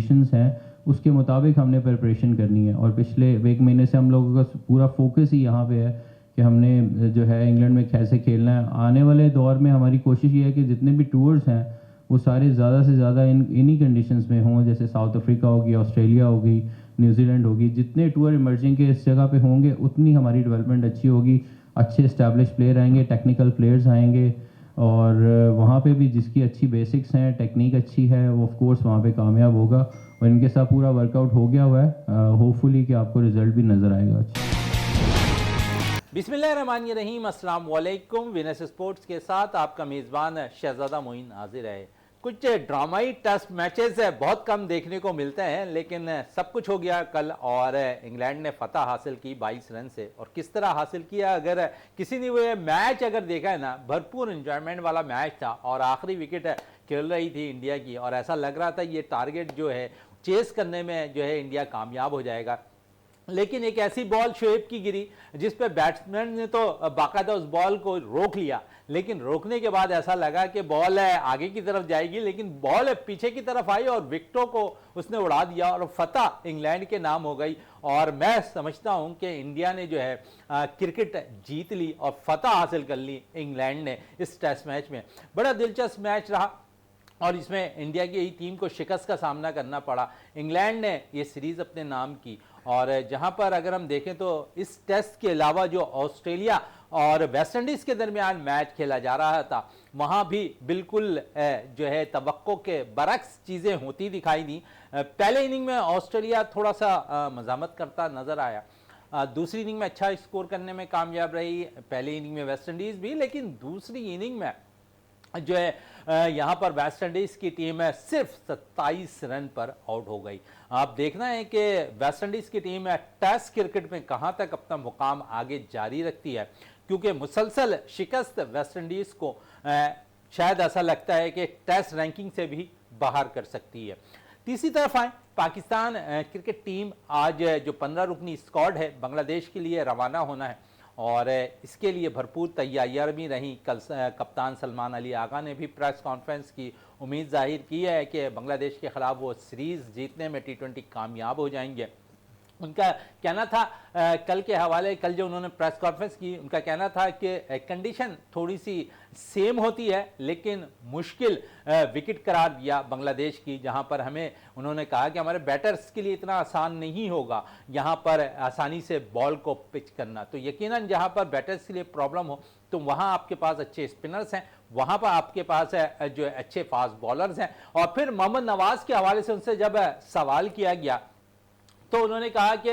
Conditions हैं उसके मुताबिक हमने प्रिपरेशन करनी है। और पिछले एक महीने से हम लोगों का पूरा फोकस ही यहाँ पे है कि हमने जो है इंग्लैंड में कैसे खेलना है। आने वाले दौर में हमारी कोशिश ये है कि जितने भी टूर्स हैं वो सारे ज़्यादा से ज़्यादा इन्हीं कंडीशंस में हों, जैसे साउथ अफ्रीका होगी, ऑस्ट्रेलिया होगी, न्यूजीलैंड होगी। जितने टूर इमर्जिंग के इस जगह पे होंगे उतनी हमारी डेवलपमेंट अच्छी होगी, अच्छे इस्टेब्लिश प्लेयर आएंगे, टेक्निकल प्लेयर्स आएंगे, और वहाँ पे भी जिसकी अच्छी बेसिक्स हैं, टेक्निक अच्छी है, वो ऑफ कोर्स वहाँ पे कामयाब होगा। और इनके साथ पूरा वर्कआउट हो गया हुआ है, होपफुली कि आपको रिजल्ट भी नज़र आएगा। बिस्मिल्लाहिर्रहमानिर्रहीम, अस्सलाम वालेकुम। विनस स्पोर्ट्स के साथ आपका मेज़बान शहजादा मोइन हाजिर है। कुछ ड्रामाई टेस्ट मैचेस बहुत कम देखने को मिलते हैं, लेकिन सब कुछ हो गया कल और इंग्लैंड ने फतह हासिल की 22 रन से। और किस तरह हासिल किया, अगर किसी ने वो मैच अगर देखा है ना, भरपूर एंजॉयमेंट वाला मैच था और आखिरी विकेट खेल रही थी इंडिया की और ऐसा लग रहा था ये टारगेट जो है चेस करने में जो है इंडिया कामयाब हो जाएगा। लेकिन एक ऐसी बॉल शोएब की गिरी जिस पे बैट्समैन ने तो बाकायदा उस बॉल को रोक लिया, लेकिन रोकने के बाद ऐसा लगा कि बॉल आगे की तरफ जाएगी, लेकिन बॉल पीछे की तरफ आई और विकेटों को उसने उड़ा दिया और फतह इंग्लैंड के नाम हो गई। और मैं समझता हूं कि इंडिया ने जो है क्रिकेट जीत ली और फतह हासिल कर ली इंग्लैंड ने इस टेस्ट मैच में। बड़ा दिलचस्प मैच रहा और इसमें इंडिया की ही टीम को शिकस्त का सामना करना पड़ा। इंग्लैंड ने ये सीरीज़ अपने नाम की और जहां पर अगर हम देखें तो इस टेस्ट के अलावा जो ऑस्ट्रेलिया और वेस्ट इंडीज़ के दरमियान मैच खेला जा रहा था, वहां भी बिल्कुल जो है तवक्को के बरक्स चीज़ें होती दिखाई दी। पहले इनिंग में ऑस्ट्रेलिया थोड़ा सा मज़ामत करता नज़र आया, दूसरी इनिंग में अच्छा स्कोर करने में कामयाब रही, पहली इनिंग में वेस्ट इंडीज़ भी, लेकिन दूसरी इनिंग में जो है यहाँ पर वेस्ट इंडीज़ की टीम है सिर्फ 27 रन पर आउट हो गई। आप देखना है कि वेस्ट इंडीज़ की टीम है टेस्ट क्रिकेट में कहाँ तक अपना मुकाम आगे जारी रखती है, क्योंकि मुसलसल शिकस्त वेस्ट इंडीज़ को शायद ऐसा लगता है कि टेस्ट रैंकिंग से भी बाहर कर सकती है। तीसरी तरफ आए, पाकिस्तान क्रिकेट टीम आज जो 15 रुकनी स्क्वाड है बांग्लादेश के लिए रवाना होना है और इसके लिए भरपूर तैयारियां भी रहीं। कल कप्तान सलमान अली आगा ने भी प्रेस कॉन्फ्रेंस की उम्मीद जाहिर की है कि बांग्लादेश के ख़िलाफ़ वो सीरीज़ जीतने में T20 कामयाब हो जाएंगे। उनका कहना था कल के हवाले, कल जो उन्होंने प्रेस कॉन्फ्रेंस की, उनका कहना था कि कंडीशन थोड़ी सी सेम होती है लेकिन मुश्किल विकेट करार दिया बांग्लादेश की, जहां पर हमें उन्होंने कहा कि हमारे बैटर्स के लिए इतना आसान नहीं होगा यहां पर आसानी से बॉल को पिच करना। तो यकीनन जहां पर बैटर्स के लिए प्रॉब्लम हो तो वहां आपके पास अच्छे स्पिनर्स हैं, वहां पर आपके पास जो अच्छे फास्ट बॉलर्स हैं। और फिर मोहम्मद नवाज के हवाले से उनसे जब सवाल किया गया तो उन्होंने कहा कि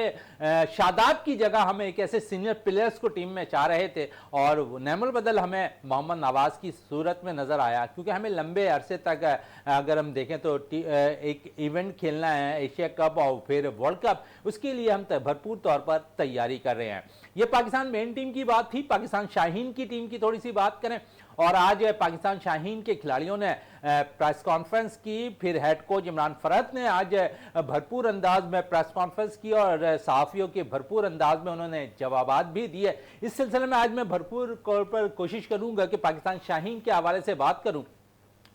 शादाब की जगह हम एक ऐसे सीनियर प्लेयर्स को टीम में चाह रहे थे और नेमुल बदल हमें मोहम्मद नवाज की सूरत में नज़र आया, क्योंकि हमें लंबे अरसे तक अगर हम देखें तो एक इवेंट खेलना है, एशिया कप और फिर वर्ल्ड कप, उसके लिए हम भरपूर तौर पर तैयारी कर रहे हैं। ये पाकिस्तान मेन टीम की बात थी। पाकिस्तान शाहीन की टीम की थोड़ी सी बात करें और आज पाकिस्तान शाहीन के खिलाड़ियों ने प्रेस कॉन्फ्रेंस की, फिर हेड कोच इमरान फरहत ने आज भरपूर अंदाज में प्रेस कॉन्फ्रेंस की और सहाफ़ियों के भरपूर अंदाज में उन्होंने जवाबात भी दिए। इस सिलसिले में आज मैं भरपूर तौर पर कोशिश करूंगा कि पाकिस्तान शाहीन के हवाले से बात करूं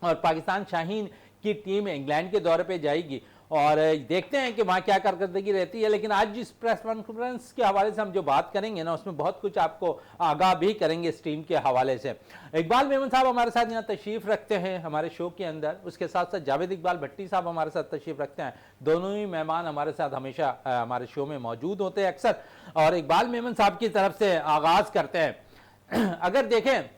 और पाकिस्तान शाहीन की टीम इंग्लैंड के दौरे पर जाएगी और देखते हैं कि वहाँ क्या कारकर्दगी रहती है। लेकिन आज जिस प्रेस कॉन्फ्रेंस के हवाले से हम जो बात करेंगे ना, उसमें बहुत कुछ आपको आगाह भी करेंगे इस टीम के हवाले से। इकबाल मेमन साहब हमारे साथ यहाँ तशरीफ़ रखते हैं हमारे शो के अंदर, उसके साथ साथ जावेद इकबाल भट्टी साहब हमारे साथ तशरीफ़ रखते हैं। दोनों ही मेहमान हमारे साथ हमेशा हमारे शो में मौजूद होते हैं अक्सर। और इकबाल मेमन साहब की तरफ से आगाज़ करते हैं। अगर देखें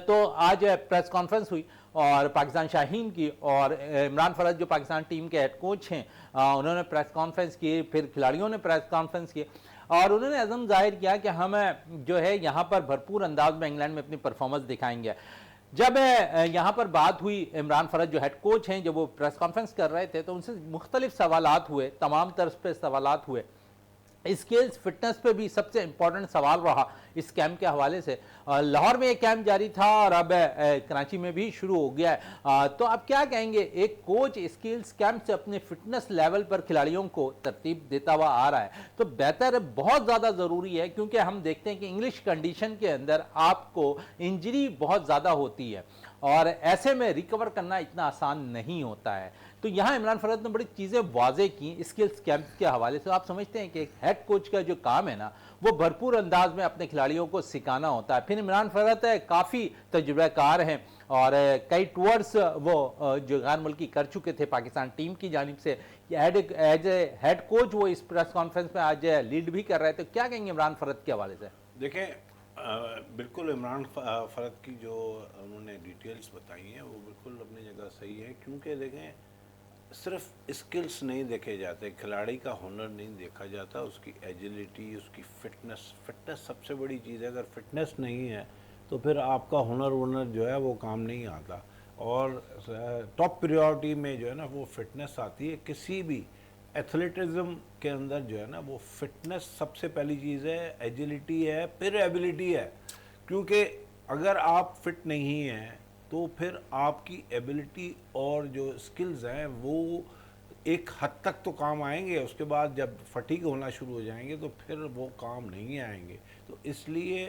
तो आज प्रेस कॉन्फ्रेंस हुई और पाकिस्तान शाहीन की, और इमरान फरहत जो पाकिस्तान टीम के हेड कोच हैं उन्होंने प्रेस कॉन्फ्रेंस की, फिर खिलाड़ियों ने प्रेस कॉन्फ्रेंस की और उन्होंने अज़म जाहिर किया कि हम जो है यहाँ पर भरपूर अंदाज में इंग्लैंड में अपनी परफॉर्मेंस दिखाएंगे। जब यहाँ पर बात हुई, इमरान फरहत जो हेड कोच हैं, जब वो प्रेस कॉन्फ्रेंस कर रहे थे तो उनसे मुख्तलिफ सवालात हुए, तमाम तर्ज पे सवालात हुए। स्किल्स फिटनेस पे भी सबसे इंपॉर्टेंट सवाल रहा इस कैंप के हवाले से। लाहौर में एक कैंप जारी था और अब कराची में भी शुरू हो गया है। तो आप क्या कहेंगे, एक कोच स्किल्स कैंप से अपने फिटनेस लेवल पर खिलाड़ियों को तरतीब देता हुआ आ रहा है तो बेहतर, बहुत ज़्यादा ज़रूरी है, क्योंकि हम देखते हैं कि इंग्लिश कंडीशन के अंदर आपको इंजरी बहुत ज़्यादा होती है और ऐसे में रिकवर करना इतना आसान नहीं होता है। तो यहाँ इमरान फरहत ने बड़ी चीज़ें वाजे की स्किल्स कैंप के हवाले से। आप समझते हैं कि एक हेड कोच का जो काम है ना, वो भरपूर अंदाज में अपने खिलाड़ियों को सिखाना होता है। फिर इमरान फरहत काफ़ी तजुर्बाकार हैं और कई टूर्स वो जो गैर मुल्की कर चुके थे पाकिस्तान टीम की जानिब से। एज ए हेड कोच वो इस प्रेस कॉन्फ्रेंस में आज लीड भी कर रहे थे। क्या कहेंगे इमरान फरहत के हवाले से? देखें, बिल्कुल इमरान फरहत की जो उन्होंने डिटेल्स बताई हैं वो बिल्कुल अपनी जगह सही है, क्योंकि देखें सिर्फ स्किल्स नहीं देखे जाते, खिलाड़ी का हुनर नहीं देखा जाता, उसकी एजिलिटी, उसकी फिटनेस सबसे बड़ी चीज़ है। अगर फिटनेस नहीं है तो फिर आपका हुनर जो है वो काम नहीं आता। और टॉप प्रायोरिटी में जो है ना वो फिटनेस आती है। किसी भी एथलेटिज्म के अंदर जो है ना वो फिटनेस सबसे पहली चीज़ है, एजिलिटी है, फिर एबिलिटी है। क्योंकि अगर आप फिट नहीं हैं तो फिर आपकी एबिलिटी और जो स्किल्स हैं वो एक हद तक तो काम आएंगे, उसके बाद जब फटीग होना शुरू हो जाएंगे तो फिर वो काम नहीं आएंगे। तो इसलिए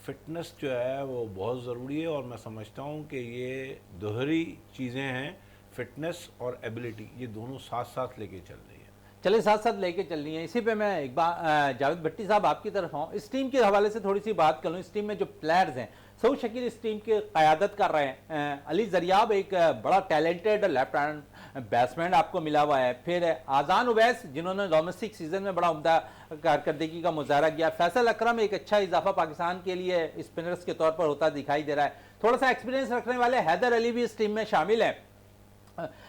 फिटनेस जो है वो बहुत ज़रूरी है, और मैं समझता हूँ कि ये दोहरी चीज़ें हैं, फिटनेस और एबिलिटी, ये दोनों साथ साथ लेके चल रही है। चले साथ साथ लेके चल रही है। इसी पे मैं एक बार जावेद भट्टी साहब आपकी तरफ आऊँ, इस टीम के हवाले से थोड़ी सी बात कर लूँ। इस टीम में जो प्लेयर्स हैं, सऊद शकील इस टीम की क़यादत कर रहे हैं। अली जरियाब एक बड़ा टैलेंटेड लेफ्ट हैंड बैट्समैन आपको मिला हुआ है। फिर आज़ान उवैस जिन्होंने डोमेस्टिक सीजन में बड़ा उम्दा कारकर्दगी का मुजाहरा किया। फैसल अकरम एक अच्छा इजाफा पाकिस्तान के लिए स्पिनर्स के तौर पर होता दिखाई दे रहा है। थोड़ा सा एक्सपीरियंस रखने वाले हैदर अली भी इस टीम में शामिल है।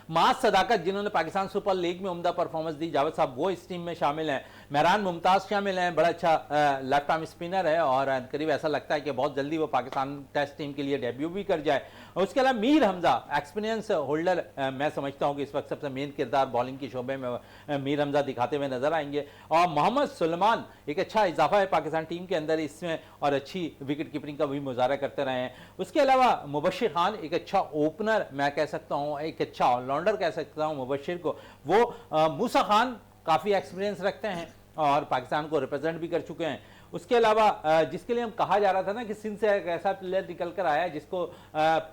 मास सदाकत जिन्होंने पाकिस्तान सुपर लीग में उम्दा परफॉर्मेंस दी, जावेद साहब वो इस टीम में शामिल हैं। मेहरान मुमताज़ शामिल हैं, बड़ा अच्छा लेफ्ट आर्म स्पिनर है और करीब ऐसा लगता है कि बहुत जल्दी वो पाकिस्तान टेस्ट टीम के लिए डेब्यू भी कर जाए। उसके अलावा मीर हमजा एक्सपीरियंस होल्डर, मैं समझता हूँ कि इस वक्त सबसे मेन किरदार बॉलिंग के शोबे में मीर हमजा दिखाते हुए नजर आएंगे। और मोहम्मद सुलेमान एक अच्छा इजाफा है पाकिस्तान टीम के अंदर इसमें, और अच्छी विकेट कीपिंग का भी मुजाहरा करते रहे हैं। उसके अलावा मुबशिर खान एक अच्छा ओपनर मैं कह सकता हूँ, एक अच्छा ऑलराउंडर कह सकता हूँ मुबशिर को। वो मूसा खान काफ़ी एक्सपीरियंस रखते हैं और पाकिस्तान को रिप्रेजेंट भी कर चुके हैं। उसके अलावा जिसके लिए हम कहा जा रहा था ना कि सिंध से एक ऐसा प्लेयर निकल कर आया है जिसको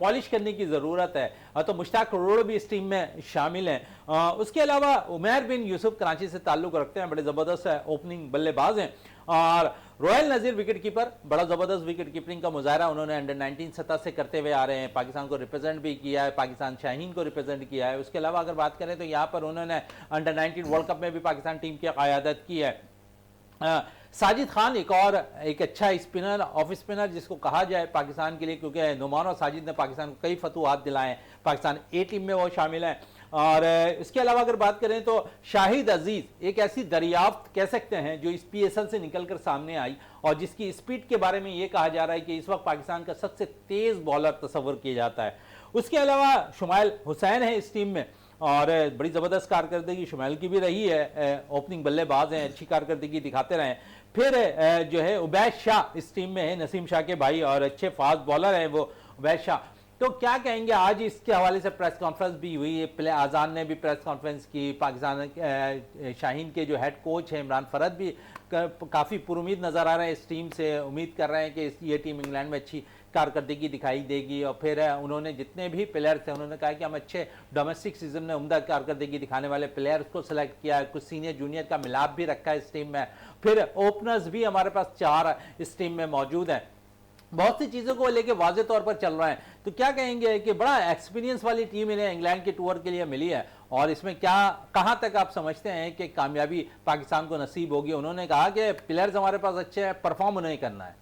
पॉलिश करने की ज़रूरत है, तो मुश्ताक करोड़ भी इस टीम में शामिल हैं। उसके अलावा उमैर बिन यूसुफ कराची से ताल्लुक़ रखते हैं, बड़े ज़बरदस्त ओपनिंग बल्लेबाज हैं। और रोयल नज़ीर विकेट कीपर, बड़ा ज़बरदस्त विकेट कीपिंग का मुजाहरा उन्होंने अंडर 19 सतह से करते हुए आ रहे हैं। पाकिस्तान को रिप्रेजेंट भी किया है, पाकिस्तान शाहीन को रिप्रेजेंट किया है। उसके अलावा अगर बात करें तो यहाँ पर उन्होंने अंडर 19 वर्ल्ड कप में भी पाकिस्तान टीम की क़यादत की है। साजिद खान एक अच्छा स्पिनर, ऑफ स्पिनर जिसको कहा जाए पाकिस्तान के लिए, क्योंकि नुमान और साजिद ने पाकिस्तान को कई फतूहात दिलाए। पाकिस्तान ए टीम में वो शामिल है। और इसके अलावा अगर बात करें तो शाहिद अजीज एक ऐसी दरियाफ्त कह सकते हैं जो इस PSL से निकलकर सामने आई और जिसकी स्पीड के बारे में ये कहा जा रहा है कि इस वक्त पाकिस्तान का सबसे तेज बॉलर तस्वर किया जाता है। उसके अलावा शुमाइल हुसैन है इस टीम में और बड़ी ज़बरदस्त कारकर्दगी शुमाइल की भी रही है, ओपनिंग बल्लेबाज हैं, अच्छी कारकर्दगी दिखाते रहे। फिर जो है उबैद शाह इस टीम में है, नसीम शाह के भाई, और अच्छे फास्ट बॉलर हैं वो उबैद शाह। तो क्या कहेंगे, आज इसके हवाले से प्रेस कॉन्फ्रेंस भी हुई है, प्ले आज़ान ने भी प्रेस कॉन्फ्रेंस की, पाकिस्तान शाहीन के जो हेड कोच हैं इमरान फरहत भी काफ़ी पुरुमीद नज़र आ रहे हैं इस टीम से, उम्मीद कर रहे हैं कि ये टीम इंग्लैंड में अच्छी कारकर्दगी दिखाई देगी। और फिर उन्होंने जितने भी प्लेयर्स थे उन्होंने कहा कि हम अच्छे डोमेस्टिक सीजन में उम्दा कारकर्दगी दिखाने वाले प्लेयर्स को सिलेक्ट किया है, कुछ सीनियर जूनियर का मिलाप भी रखा है इस टीम में। फिर ओपनर्स भी हमारे पास 4 इस टीम में मौजूद हैं। बहुत सी चीज़ों को लेके वाज़े तौर पर चल रहा है। तो क्या कहेंगे कि बड़ा एक्सपीरियंस वाली टीम इन्हें इंग्लैंड के टूर के लिए मिली है, और इसमें क्या कहाँ तक आप समझते हैं कि कामयाबी पाकिस्तान को नसीब होगी? उन्होंने कहा कि प्लेयर्स हमारे पास अच्छे हैं, परफॉर्म उन्हें करना है।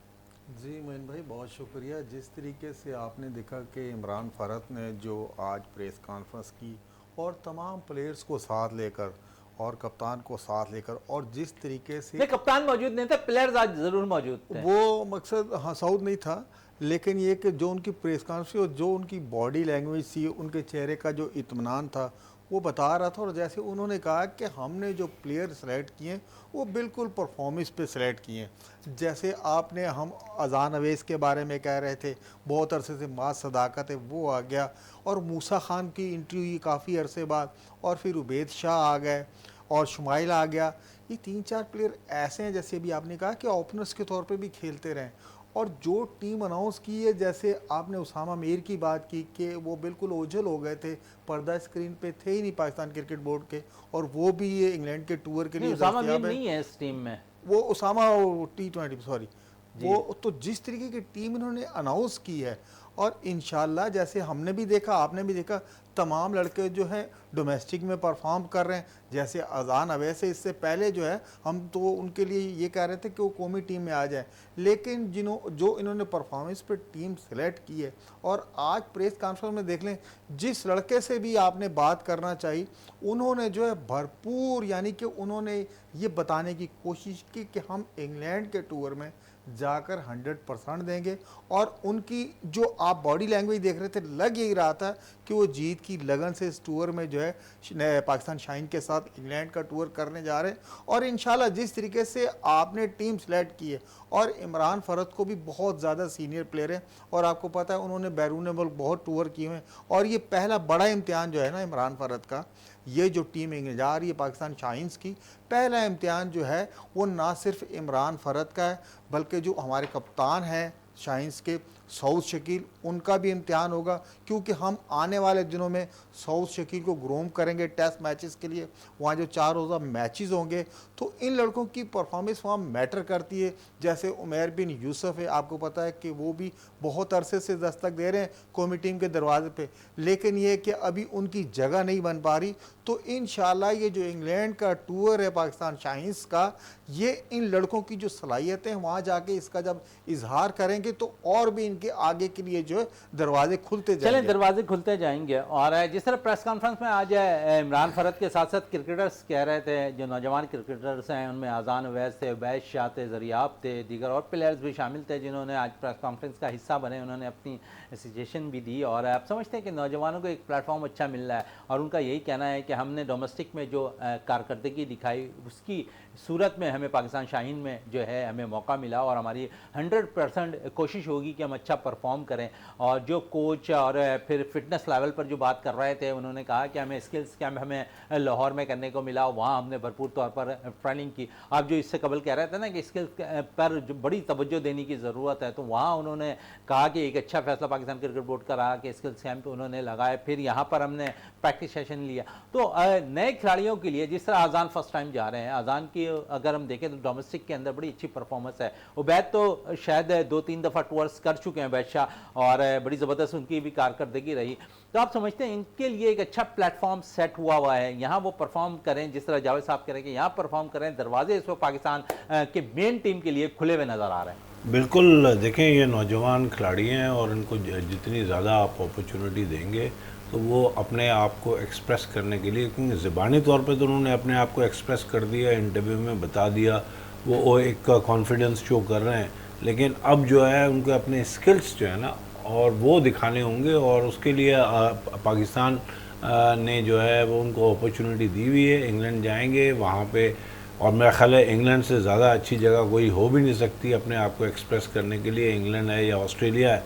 जी मोइन भाई, बहुत शुक्रिया। जिस तरीके से आपने देखा कि इमरान फरहत ने जो आज प्रेस कॉन्फ्रेंस की और तमाम प्लेयर्स को साथ लेकर और कप्तान को साथ लेकर, और जिस तरीके से कप्तान मौजूद नहीं था, प्लेयर्स आज जरूर मौजूद थे। वो मकसद हाँ सऊद नहीं था, लेकिन ये कि जो उनकी प्रेस कॉन्फ्रेंस और जो उनकी बॉडी लैंग्वेज थी, उनके चेहरे का जो इत्मीनान था वो बता रहा था। और जैसे उन्होंने कहा कि हमने जो प्लेयर सेलेक्ट किए हैं वो बिल्कुल परफॉर्मेंस पे सेलेक्ट किए हैं। जैसे आपने हम अज़ान अवैस के बारे में कह रहे थे, बहुत अरसे से मास सदाकत है वो आ गया, और मूसा खान की इंटरव्यू हुई काफ़ी अरसे बाद, और फिर उबैद शाह आ गए और शुमाइल आ गया। ये 3-4 प्लेयर ऐसे हैं जैसे अभी आपने कहा कि ओपनर्स के तौर पे भी खेलते रहें, और जो टीम अनाउंस की है, जैसे आपने उसामा मीर की बात की कि वो बिल्कुल ओझल हो गए थे, पर्दा स्क्रीन पे थे ही नहीं पाकिस्तान क्रिकेट बोर्ड के, और वो भी ये इंग्लैंड के टूर के नहीं, लिए उसामा मीर दस्तयाब है। नहीं है इस टीम में। वो उसामा T20 सॉरी, वो तो जिस तरीके की टीम इन्होंने अनाउंस की है, और इंशाल्लाह जैसे हमने भी देखा, आपने भी देखा, तमाम लड़के जो हैं डोमेस्टिक में परफॉर्म कर रहे हैं। जैसे अजान अवैस से इससे पहले जो है हम तो उनके लिए ये कह रहे थे कि वो कौमी टीम में आ जाए, लेकिन जो इन्होंने परफॉर्मेंस पे टीम सेलेक्ट की है, और आज प्रेस कॉन्फ्रेंस में देख लें, जिस लड़के से भी आपने बात करना चाहिए, उन्होंने जो है भरपूर, यानी कि उन्होंने ये बताने की कोशिश की कि हम इंग्लैंड के टूर में जाकर 100% देंगे। और उनकी जो आप बॉडी लैंग्वेज देख रहे थे, लग यही रहा था कि वो जीत की लगन से इस टूर में जो है पाकिस्तान शाइन के साथ इंग्लैंड का टूर करने जा रहे हैं। और इंशाल्लाह जिस तरीके से आपने टीम सेलेक्ट की है, और इमरान फरद को भी बहुत ज़्यादा सीनियर प्लेयर है, और आपको पता है उन्होंने बैरून मुल्क बहुत टूर किए हैं, और ये पहला बड़ा इम्तिहान जो है ना इमरान फरद का, ये जो टीम इंग्लैंड जा रही है पाकिस्तान शाइन्स की, पहला इम्तिहान जो है वो ना सिर्फ इमरान फरद का है, बल्कि जो हमारे कप्तान हैं शाइन्स के सऊद शकील, उनका भी इम्तिहान होगा, क्योंकि हम आने वाले दिनों में सऊद शकील को ग्रूम करेंगे टेस्ट मैचेस के लिए। वहाँ जो 4 रोज़ा मैचेस होंगे, तो इन लड़कों की परफॉर्मेंस वहाँ मैटर करती है। जैसे उमैर बिन यूसुफ है, आपको पता है कि वो भी बहुत अरसे से दस्तक दे रहे हैं कौमी टीम के दरवाजे पे, लेकिन ये कि अभी उनकी जगह नहीं बन पा रही। तो इंशाल्लाह ये जो इंग्लैंड का टूर है पाकिस्तान शाइन्स का, ये इन लड़कों की जो सलाहियतें हैं वहाँ जाके इसका जब इजहार करेंगे, तो और भी इनके आगे के लिए जो है दरवाजे खुलते चलें, जाएंगे। दरवाजे खुलते जाएंगे। और जिस तरह प्रेस कॉन्फ्रेंस में आज इमरान फरद के साथ साथ क्रिकेटर्स कह रहे थे, जो नौजवान क्रिकेटर्स हैं उनमें आज़ान अवैस थे, उबैद शाह थे, ज़रियाब थे, दीगर और प्लेयर्स भी शामिल थे जिन्होंने आज प्रेस कॉन्फ्रेंस का हिस्सा बने, उन्होंने अपनी सजेशन भी दी। और आप समझते हैं कि नौजवानों को एक प्लेटफॉर्म अच्छा मिल रहा है, और उनका यही कहना है कि हमने डोमेस्टिक में जो कारकर्दगी दिखाई, उसकी सूरत में हमें पाकिस्तान शाहीन में जो है हमें मौका मिला, और हमारी 100% कोशिश होगी कि हम अच्छा परफॉर्म करें। और जो कोच और फिर फिटनेस लेवल पर जो बात कर रहे थे, उन्होंने कहा कि हमें स्किल्स कैंप हमें लाहौर में करने को मिला, वहाँ हमने भरपूर तौर पर ट्रेनिंग की। आप जो इससे कबल कह रहे थे ना कि स्किल्स पर जो बड़ी तवज्जो देने की ज़रूरत है, तो वहाँ उन्होंने कहा कि एक अच्छा फैसला पाकिस्तान क्रिकेट बोर्ड का रहा कि स्किल्स कैंप उन्होंने लगाए, फिर यहाँ पर हमने प्रैक्टिस सेशन लिया। तो नए खिलाड़ियों के लिए, जिस तरह अजान फर्स्ट टाइम जा रहे हैं, अजान की अगर हम देखें तो डोमेस्टिक के अंदर बड़ी अच्छी परफॉर्मेंस है। उबैद तो शायद 2-3 दफ़ा टूर्स कर चुके हैं बादशाह, और बड़ी ज़बरदस्त उनकी भी कारकर्दगी रही। तो आप समझते हैं इनके लिए एक अच्छा प्लेटफॉर्म सेट हुआ है, यहाँ वो परफॉर्म करें, जिस तरह जावेद साहब कह रहे हैं कि यहाँ परफॉर्म करें, दरवाजे इस वक्त पाकिस्तान के मेन टीम के लिए खुले हुए नज़र आ रहे हैं। बिल्कुल, देखें ये नौजवान खिलाड़ी हैं, और इनको जितनी ज़्यादा आप अपॉर्चुनिटी देंगे तो वो अपने आप को एक्सप्रेस करने के लिए, क्योंकि ज़बानी तौर पे तो उन्होंने अपने आप को एक्सप्रेस कर दिया, इंटरव्यू में बता दिया, वो एक कॉन्फिडेंस शो कर रहे हैं, लेकिन अब जो है उनको अपने स्किल्स जो है ना और वो दिखाने होंगे, और उसके लिए पाकिस्तान ने जो है वो उनको अपॉर्चुनिटी दी हुई है। इंग्लैंड जाएंगे वहाँ पे, और मेरा ख्याल है इंग्लैंड से ज़्यादा अच्छी जगह कोई हो भी नहीं सकती अपने आप को एक्सप्रेस करने के लिए, इंग्लैंड है या ऑस्ट्रेलिया है।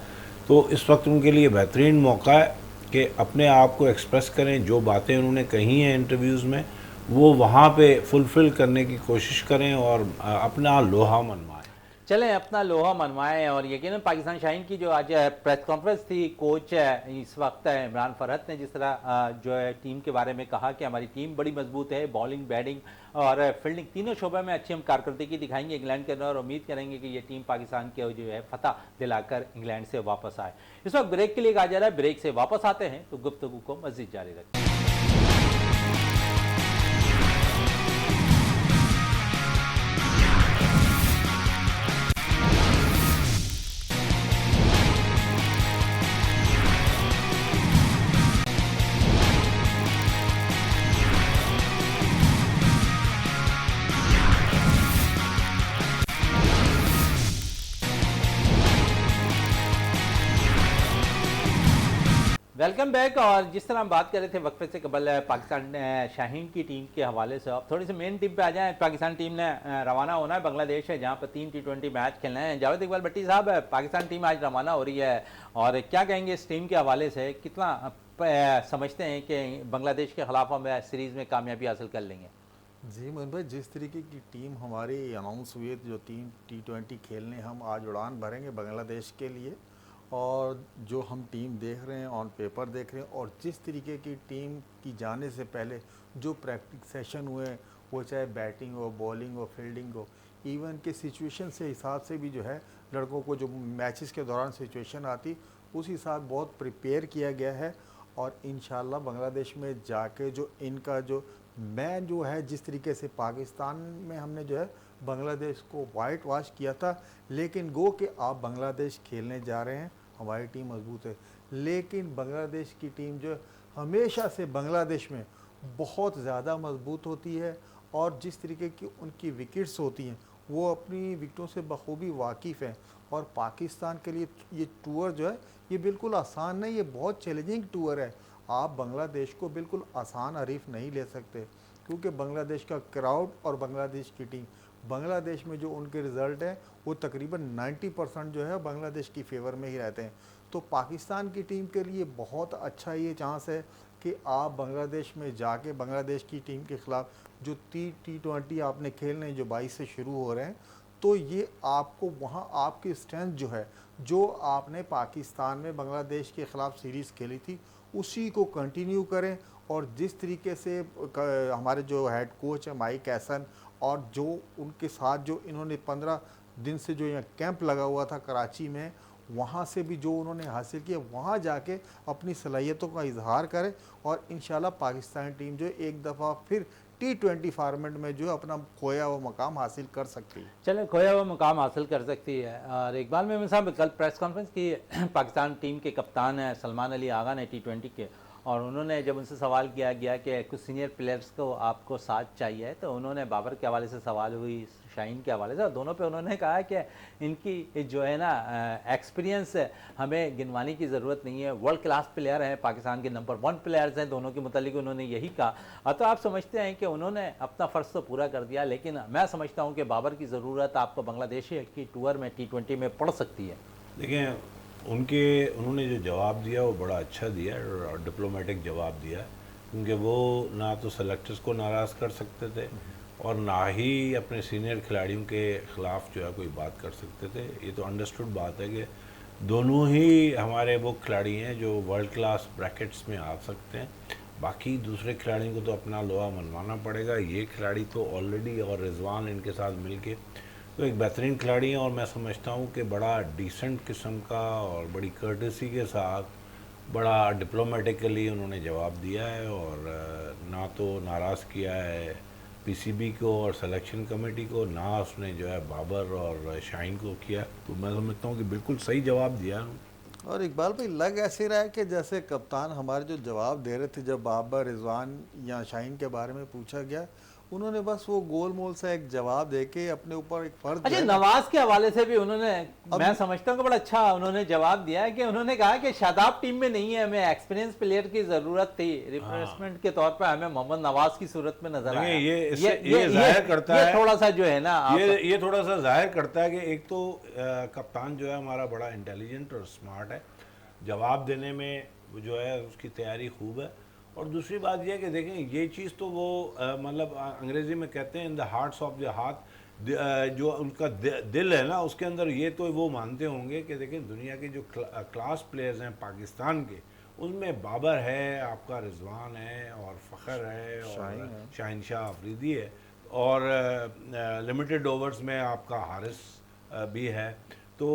तो इस वक्त उनके लिए बेहतरीन मौका है कि अपने आप को एक्सप्रेस करें, जो बातें उन्होंने कही हैं इंटरव्यूज़ में वो वहाँ पे फुलफ़िल करने की कोशिश करें और अपना लोहा मनवाएं। चलें, अपना लोहा मनवाएं। और यकीनन पाकिस्तान शाहीन की जो आज प्रेस कॉन्फ्रेंस थी, कोच इस वक्त इमरान फरहत ने जिस तरह जो है टीम के बारे में कहा कि हमारी टीम बड़ी मजबूत है, बॉलिंग, बैटिंग और फील्डिंग तीनों शोबे में अच्छी हम कारकर्दगी दिखाएंगे इंग्लैंड के अंदर, और उम्मीद करेंगे कि ये टीम पाकिस्तान के जो है फतह दिलाकर इंग्लैंड से वापस आए। इस वक्त ब्रेक के लिए कहा जा रहा है, ब्रेक से वापस आते हैं तो गुफ्तगू को मज़ीद जारी रखें। Welcome back. और जिस तरह हम बात कर रहे थे वक्फे से कबल पाकिस्तान शाहीन की टीम के हवाले से, अब थोड़ी सी मेन टीम पे आ जाएं। पाकिस्तान टीम ने रवाना होना है बांग्लादेश है, जहां पर 3 T20 मैच खेलने हैं। जावेद इकबाल भट्टी साहब, पाकिस्तान टीम आज रवाना हो रही है, और क्या कहेंगे इस टीम के हवाले से? कितना समझते हैं कि बांग्लादेश के खिलाफ हम सीरीज़ में कामयाबी हासिल कर लेंगे? जी मोहन भाई, जिस तरीके की टीम हमारी अनाउंस हुई है, जो टीम T20 खेलने हम आज उड़ान भरेंगे बांग्लादेश के लिए, और जो हम टीम देख रहे हैं, ऑन पेपर देख रहे हैं, और जिस तरीके की टीम की जाने से पहले जो प्रैक्टिस सेशन हुए, वो चाहे बैटिंग हो, बॉलिंग हो, फील्डिंग हो, इवन के सिचुएशन से हिसाब से भी जो है लड़कों को जो मैचेस के दौरान सिचुएशन आती, उस हिसाब बहुत प्रिपेयर किया गया है। और इंशाल्लाह बांग्लादेश में जाके जो इनका जो मैं जो है, जिस तरीके से पाकिस्तान में हमने जो है बांग्लादेश को वाइट वॉश किया था, लेकिन गो कि आप बांग्लादेश खेलने जा रहे हैं, हमारी टीम मजबूत है, लेकिन बांग्लादेश की टीम जो हमेशा से बांग्लादेश में बहुत ज़्यादा मजबूत होती है, और जिस तरीके की उनकी विकेट्स होती हैं वो अपनी विकेटों से बखूबी वाकिफ़ हैं। और पाकिस्तान के लिए ये टूर जो है ये बिल्कुल आसान नहीं, ये बहुत चैलेंजिंग टूर है। आप बांग्लादेश को बिल्कुल आसान हरीफ नहीं ले सकते, क्योंकि बांग्लादेश का क्राउड और बांग्लादेश की टीम, बांग्लादेश में जो उनके रिज़ल्ट हैं वो तकरीबन 90% जो है बांग्लादेश की फेवर में ही रहते हैं। तो पाकिस्तान की टीम के लिए बहुत अच्छा ये चांस है कि आप बांग्लादेश में जाके बांग्लादेश की टीम के ख़िलाफ़ जो T20 आपने खेलने जो 22 से शुरू हो रहे हैं, तो ये आपको वहाँ आपकी स्ट्रेंथ जो है, जो आपने पाकिस्तान में बांग्लादेश के ख़िलाफ़ सीरीज़ खेली थी, उसी को कंटिन्यू करें। और जिस तरीके से हमारे जो हेड कोच है माइक हैसन, और जो उनके साथ जो इन्होंने 15 दिन से जो यहाँ कैंप लगा हुआ था कराची में, वहाँ से भी जो उन्होंने हासिल किया, वहाँ जाके अपनी सलाहियतों का इजहार करें, और इंशाल्लाह पाकिस्तानी टीम जो एक दफ़ा फिर T20 फॉर्मेट में जो है अपना खोया हुआ मकाम हासिल कर सकती है। चले खोया हुआ मुकाम हासिल कर सकती है। और इकबाल मेमन साहब, कल प्रेस कॉन्फ्रेंस की पाकिस्तान टीम के कप्तान हैं सलमान अली आगा ने T20 के, और उन्होंने जब उनसे सवाल किया गया कि कुछ सीनियर प्लेयर्स को आपको साथ चाहिए, तो उन्होंने बाबर के हवाले से सवाल हुई, शाहीन के हवाले से, और दोनों पे उन्होंने कहा कि इनकी जो है ना एक्सपीरियंस हमें गिनवाने की ज़रूरत नहीं है, वर्ल्ड क्लास प्लेयर हैं, पाकिस्तान के नंबर 1 प्लेयर्स हैं, दोनों के मुतालिक उन्होंने यही कहा। तो आप समझते हैं कि उन्होंने अपना फ़र्ज़ तो पूरा कर दिया, लेकिन मैं समझता हूँ कि बाबर की ज़रूरत आपको बांग्लादेश की टूर में T20 में पड़ सकती है। देखें, उन्होंने जो जवाब दिया वो बड़ा अच्छा दिया और डिप्लोमेटिक जवाब दिया, क्योंकि वो ना तो सेलेक्टर्स को नाराज़ कर सकते थे और ना ही अपने सीनियर खिलाड़ियों के ख़िलाफ़ जो है कोई बात कर सकते थे। ये तो अंडरस्टूड बात है कि दोनों ही हमारे वो खिलाड़ी हैं जो वर्ल्ड क्लास ब्रैकेट्स में आ सकते हैं। बाकी दूसरे खिलाड़ियों को तो अपना लोहा मनवाना पड़ेगा। ये खिलाड़ी तो ऑलरेडी, और रिजवान इनके साथ मिलके तो एक बेहतरीन खिलाड़ी हैं, और मैं समझता हूँ कि बड़ा डिसेंट किस्म का और बड़ी कर्टसी के साथ बड़ा डिप्लोमेटिकली उन्होंने जवाब दिया है, और ना तो नाराज़ किया है पीसीबी को और सिलेक्शन कमेटी को, ना उसने जो है बाबर और शाहीन को किया। तो मैं समझता हूँ कि बिल्कुल सही जवाब दिया। और इकबाल भाई, लग ऐसे रहा है कि जैसे कप्तान हमारे जो जवाब दे रहे थे, जब बाबर, रिजवान या शाहीन के बारे में पूछा गया, उन्होंने बस वो गोल मोल सा एक जवाब देके अपने ऊपर एक फर्ज। अच्छा, नवाज के हवाले से भी उन्होंने, मैं समझता हूँ कि बड़ा अच्छा उन्होंने जवाब दिया है कि उन्होंने कहा कि शादाब टीम में नहीं है, हमें एक्सपीरियंस प्लेयर की जरूरत थी, रिप्लेसमेंट के तौर पर हमें मोहम्मद नवाज की सूरत में नजर आया। ये जाहिर करता है, थोड़ा सा जो है ना, ये थोड़ा सा जाहिर करता है कि एक तो कप्तान जो है हमारा बड़ा इंटेलिजेंट और स्मार्ट है, जवाब देने में जो है उसकी तैयारी खूब है। और दूसरी बात यह है कि देखें, ये चीज़ तो वो मतलब अंग्रेज़ी में कहते हैं in the hearts of the heart, जो उनका दिल है ना, उसके अंदर ये तो वो मानते होंगे कि देखें दुनिया के जो क्लास प्लेयर्स हैं पाकिस्तान के, उनमें बाबर है, आपका रिजवान है, और फ़खर है, और शाहीन शाह अफरीदी है, और लिमिटेड ओवर्स में आपका हारिस भी है। तो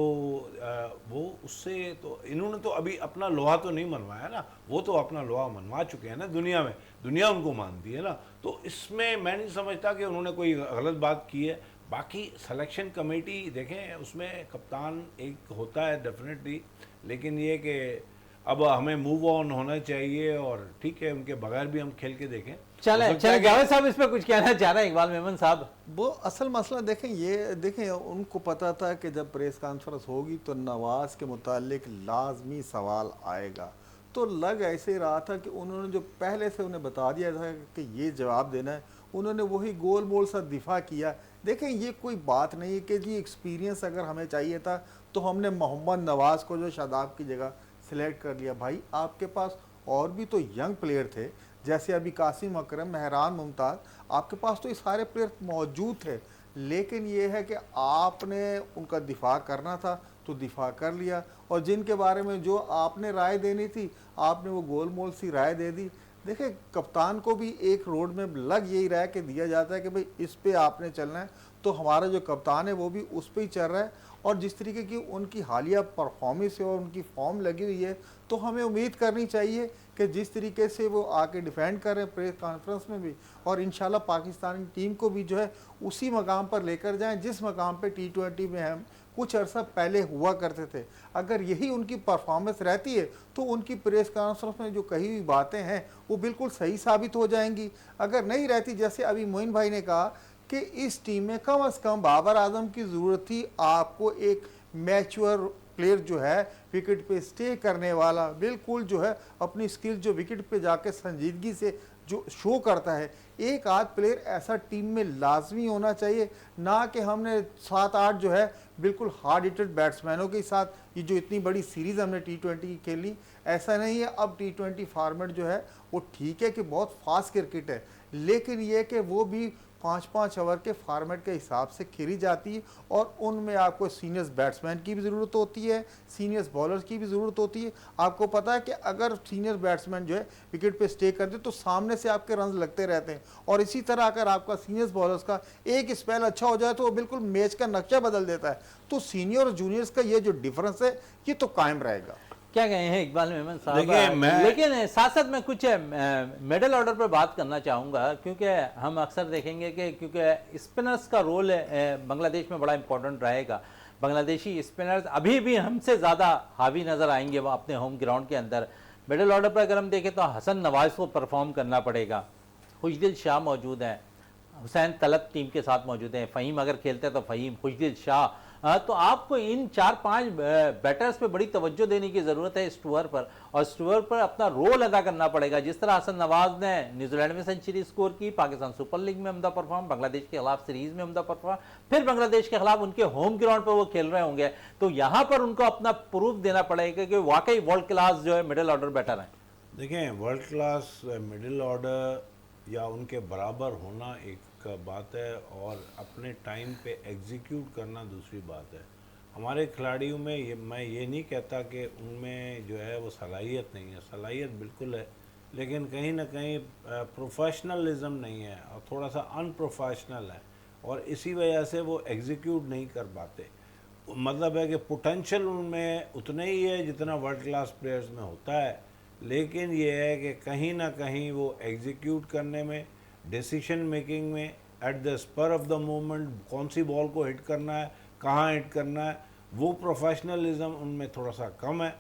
वो उससे तो इन्होंने तो अभी अपना लोहा तो नहीं मनवाया ना, वो तो अपना लोहा मनवा चुके हैं ना दुनिया में, दुनिया उनको मानती है ना। तो इसमें मैं नहीं समझता कि उन्होंने कोई गलत बात की है। बाकी सिलेक्शन कमेटी देखें, उसमें कप्तान एक होता है डेफिनेटली, लेकिन ये कि अब हमें मूव ऑन होना चाहिए, और ठीक है उनके बगैर भी हम खेल के देखें। चले जावेद साहब इस पे कुछ कहना चाह रहे हैं इकबाल मेमन साहब? वो असल मसला देखें उनको पता था कि जब प्रेस कॉन्फ्रेंस होगी तो नवाज के मुतालिक लाजमी सवाल आएगा, तो लग ऐसे रहा था कि उन्होंने जो पहले से उन्हें बता दिया था कि ये जवाब देना है, उन्होंने वही गोल मोल सा दिफा किया। देखें, ये कोई बात नहीं है कि जी एक्सपीरियंस अगर हमें चाहिए था तो हमने मोहम्मद नवाज को जो शादाब की जगह सिलेक्ट कर लिया। भाई, आपके पास और भी तो यंग प्लेयर थे जैसे अभी कासिम अकरम, मेहरान मुमताज़, आपके पास तो ये सारे प्लेयर मौजूद थे, लेकिन ये है कि आपने उनका दिफा करना था तो दिफा कर लिया, और जिनके बारे में जो आपने राय देनी थी आपने वो गोलमोल सी राय दे दी। देखिए, कप्तान को भी एक रोड में लग यही रहा है कि दिया जाता है कि भाई इस पे आपने चलना है, तो हमारा जो कप्तान है वो भी उस पे ही चल रहा है। और जिस तरीके की उनकी हालिया परफॉर्मेंस है और उनकी फॉर्म लगी हुई है, तो हमें उम्मीद करनी चाहिए कि जिस तरीके से वो आके डिफेंड कर रहे हैं प्रेस कॉन्फ्रेंस में भी, और इंशाल्लाह पाकिस्तानी टीम को भी जो है उसी मकाम पर लेकर जाएं जिस मकाम पे T20 में हम कुछ अर्सा पहले हुआ करते थे। अगर यही उनकी परफॉर्मेंस रहती है तो उनकी प्रेस कॉन्फ्रेंस में जो कही हुई बातें हैं वो बिल्कुल सही साबित हो जाएंगी। अगर नहीं रहती, जैसे अभी मोइन भाई ने कहा कि इस टीम में कम से कम बाबर आजम की ज़रूरत थी, आपको एक मैच्योर प्लेयर जो है विकेट पे स्टे करने वाला, बिल्कुल जो है अपनी स्किल जो विकेट पे जाके संजीदगी से जो शो करता है, एक आध प्लेयर ऐसा टीम में लाजमी होना चाहिए। ना कि हमने 7-8 जो है बिल्कुल हार्ड हिटेड बैट्समैनों के साथ ये जो इतनी बड़ी सीरीज़ हमने T20 की खेली, ऐसा नहीं है। अब T20 फॉर्मेट जो है वो ठीक है कि बहुत फास्ट क्रिकेट है, लेकिन ये कि वो भी 5-5 ओवर के फॉर्मेट के हिसाब से खेली जाती है, और उनमें आपको सीनियर्स बैट्समैन की भी ज़रूरत होती है, सीनियर्स बॉलर्स की भी ज़रूरत होती है। आपको पता है कि अगर सीनियर बैट्समैन जो है विकेट पे स्टे करते तो सामने से आपके रन लगते रहते हैं, और इसी तरह अगर आपका सीनियर्स बॉलर्स का एक स्पेल अच्छा हो जाए तो वो बिल्कुल मैच का नक्शा बदल देता है। तो सीनियर और जूनियर्स का ये जो डिफरेंस है ये तो कायम रहेगा। क्या कहे हैं इकबाल मेमन साहब? देखिए, लेकिन साथ साथ मैं कुछ मिडिल ऑर्डर पर बात करना चाहूँगा, क्योंकि हम अक्सर देखेंगे कि क्योंकि स्पिनर्स का रोल बांग्लादेश में बड़ा इंपॉर्टेंट रहेगा। बांग्लादेशी स्पिनर्स अभी भी हमसे ज़्यादा हावी नज़र आएंगे वो अपने होम ग्राउंड के अंदर। मिडिल ऑर्डर पर अगर हम देखें तो हसन नवाज को परफॉर्म करना पड़ेगा, खुशदिल शाह मौजूद हैं, हुसैन तलब टीम के साथ मौजूद हैं, फ़हीम अगर खेलते हैं तो फ़हीम, खुशदिल शाह। तो आपको इन 4-5 बैटर्स पे बड़ी तवज्जो देने की ज़रूरत है इस टूर पर, और इस टूर पर अपना रोल अदा करना पड़ेगा। जिस तरह हसन नवाज ने न्यूजीलैंड में सेंचुरी स्कोर की, पाकिस्तान सुपर लीग में उम्दा परफॉर्म, बांग्लादेश के खिलाफ सीरीज़ में उम्दा परफॉर्म, फिर बांग्लादेश के खिलाफ उनके होम ग्राउंड पर वो खेल रहे होंगे, तो यहाँ पर उनको अपना प्रूफ देना पड़ेगा कि वाकई वर्ल्ड क्लास जो है मिडिल ऑर्डर बैटर हैं। देखें, वर्ल्ड क्लास मिडिल ऑर्डर या उनके बराबर होना एक बात है, और अपने टाइम पे एग्जीक्यूट करना दूसरी बात है। हमारे खिलाड़ियों में मैं ये नहीं कहता कि उनमें जो है वो सलाहियत नहीं है, सलाहियत बिल्कुल है, लेकिन कहीं ना कहीं प्रोफेशनलिज्म नहीं है और थोड़ा सा अनप्रोफेशनल है, और इसी वजह से वो एग्जीक्यूट नहीं कर पाते। मतलब है कि पोटेंशियल उनमें उतना ही है जितना वर्ल्ड क्लास प्लेयर्स में होता है, लेकिन ये है कि कहीं ना कहीं वो एग्जीक्यूट करने में, डिसीशन मेकिंग में, at the spur of the moment कौन सी बॉल को हिट करना है, कहाँ हिट करना है, वो प्रोफेशनलिज्म उनमें थोड़ा सा कम है।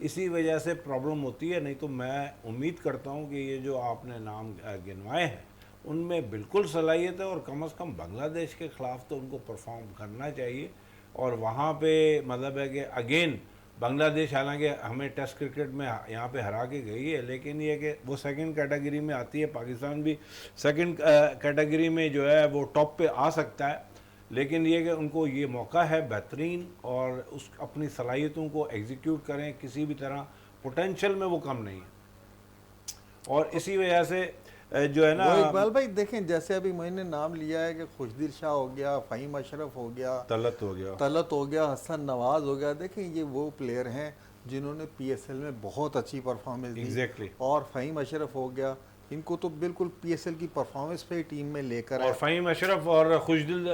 इसी वजह से प्रॉब्लम होती है। नहीं तो मैं उम्मीद करता हूँ कि ये जो आपने नाम गिनवाए हैं उनमें बिल्कुल सलाहियत है, और कम से कम बांग्लादेश के ख़िलाफ़ तो उनको परफॉर्म करना चाहिए। और वहाँ पे मतलब है कि अगेन बांग्लादेश हालांकि हमें टेस्ट क्रिकेट में यहाँ पे हरा के गई है, लेकिन ये कि वो सेकंड कैटेगरी में आती है, पाकिस्तान भी सेकंड कैटेगरी में जो है वो टॉप पे आ सकता है, लेकिन ये कि उनको ये मौका है बेहतरीन, और उस अपनी सलाहियतों को एग्जीक्यूट करें किसी भी तरह। पोटेंशियल में वो कम नहीं है, और इसी वजह से जो है ना वो इकबाल भाई देखें, जैसे अभी मैंने नाम लिया है कि खुशदिल शाह हो गया, फ़हीम अशरफ हो गया, तलत हो गया, हसन नवाज हो गया, देखें ये वो प्लेयर हैं जिन्होंने PSL में बहुत अच्छी परफॉर्मेंस दी। एग्जैक्टली। और फ़हीम अशरफ हो गया, इनको तो बिल्कुल PSL की परफॉर्मेंस पे ही टीम में लेकर और फ़हीम अशरफ और खुशदिल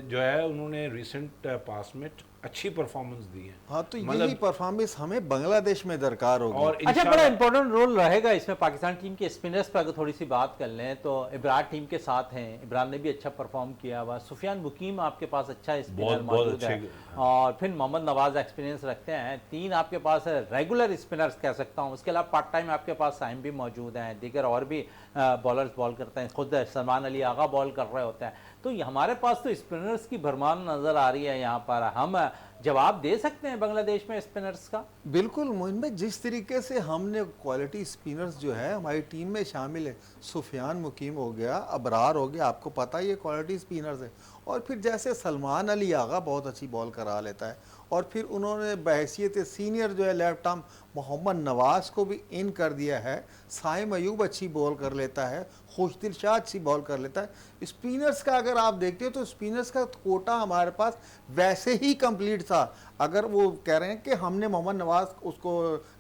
जो है उन्होंने रिसेंट पास में अच्छी परफॉर्मेंस दी है। हाँ, तो यही परफॉर्मेंस हमें बांग्लादेश में दरकार होगी। और अच्छा, बड़ा इंपॉर्टेंट रोल रहेगा इसमें पाकिस्तान टीम के स्पिनर्स पर अगर थोड़ी सी बात कर लें तो इब्रार टीम के साथ हैं, इब्रार ने भी अच्छा परफॉर्म किया हुआ, सुफियान मुकीम आपके पास अच्छा स्पिनर मौजूद है, और फिर मोहम्मद नवाज एक्सपीरियंस रखते हैं। 3 आपके पास रेगुलर स्पिनर्स कह सकता हूँ, उसके अलावा पार्ट टाइम आपके पास साइम भी मौजूद हैं, दीगर और भी बॉलर्स बॉल करते हैं, खुद सलमान अली आगा बॉल कर रहे होते हैं। तो हमारे पास तो स्पिनर्स की भरमार नज़र आ रही है। यहाँ पर हम जवाब दे सकते हैं बांग्लादेश में स्पिनर्स का? बिल्कुल मोइन भाई, जिस तरीके से हमने क्वालिटी स्पिनर्स जो है हमारी टीम में शामिल है, सुफियान मुकीम हो गया, अबरार हो गया, आपको पता ही है क्वालिटी स्पिनर्स है। और फिर जैसे सलमान अली आगा बहुत अच्छी बॉल करा लेता है, और फिर उन्होंने बहैसियत सीनियर जो है लेफ्ट आर्म मोहम्मद नवाज को भी इन कर दिया है। साइम अयूब अच्छी बॉल कर लेता है, खुशदिल शाह अच्छी बॉल कर लेता है। स्पिनर्स का अगर आप देखते हो तो स्पिनर्स का कोटा हमारे पास वैसे ही कंप्लीट था। अगर वो कह रहे हैं कि हमने मोहम्मद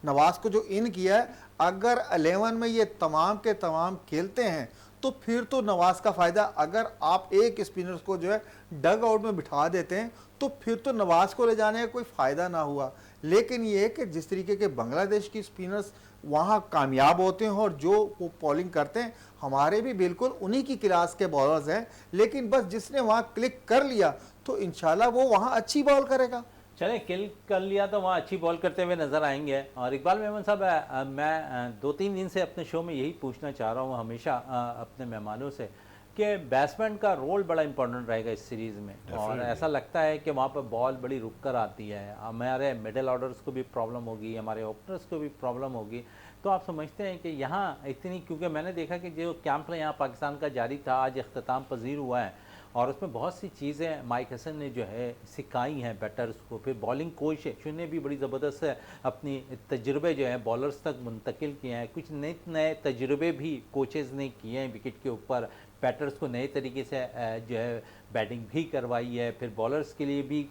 नवाज को जो इन किया है, अगर 11 में ये तमाम के तमाम खेलते हैं तो फिर तो नवाज का फ़ायदा। अगर आप एक स्पिनर्स को जो है डग आउट में बिठा देते हैं तो फिर तो नवाज को ले जाने का कोई फ़ायदा ना हुआ। लेकिन ये है कि जिस तरीके के बांग्लादेश की स्पिनर्स वहाँ कामयाब होते हैं और जो वो बॉलिंग करते हैं, हमारे भी बिल्कुल उन्हीं की क्लास के बॉलर्स हैं, लेकिन बस जिसने वहाँ क्लिक कर लिया तो इंशाल्लाह वो वहाँ अच्छी बॉल करेगा। चले किल कर लिया तो वहाँ अच्छी बॉल करते हुए नज़र आएंगे। और इकबाल मेमन साहब, मैं 2-3 दिन से अपने शो में यही पूछना चाह रहा हूँ हमेशा अपने मेहमानों से कि बैट्समैन का रोल बड़ा इंपॉर्टेंट रहेगा इस सीरीज़ में। और ऐसा लगता है कि वहाँ पर बॉल बड़ी रुक कर आती है, हमारे मिडिल ऑर्डर्स को भी प्रॉब्लम होगी, हमारे ओपनर्स को भी प्रॉब्लम होगी। तो आप समझते हैं कि यहाँ इतनी, क्योंकि मैंने देखा कि जो कैंप यहाँ पाकिस्तान का जारी था आज अख्ताम पजीर हुआ है और उसमें बहुत सी चीज़ें माइक हसन ने जो है सिखाई हैं बैटर्स को। फिर बॉलिंग कोच ने भी बड़ी ज़बरदस्त अपनी तजुर्बे जो हैं बॉलर्स तक मुंतकिल किए हैं। कुछ नए नए तजुर्बे भी कोचेज़ ने किए हैं विकेट के ऊपर, बैटर्स को नए तरीके से जो है बैटिंग भी करवाई है। फिर बॉलर्स के लिए भी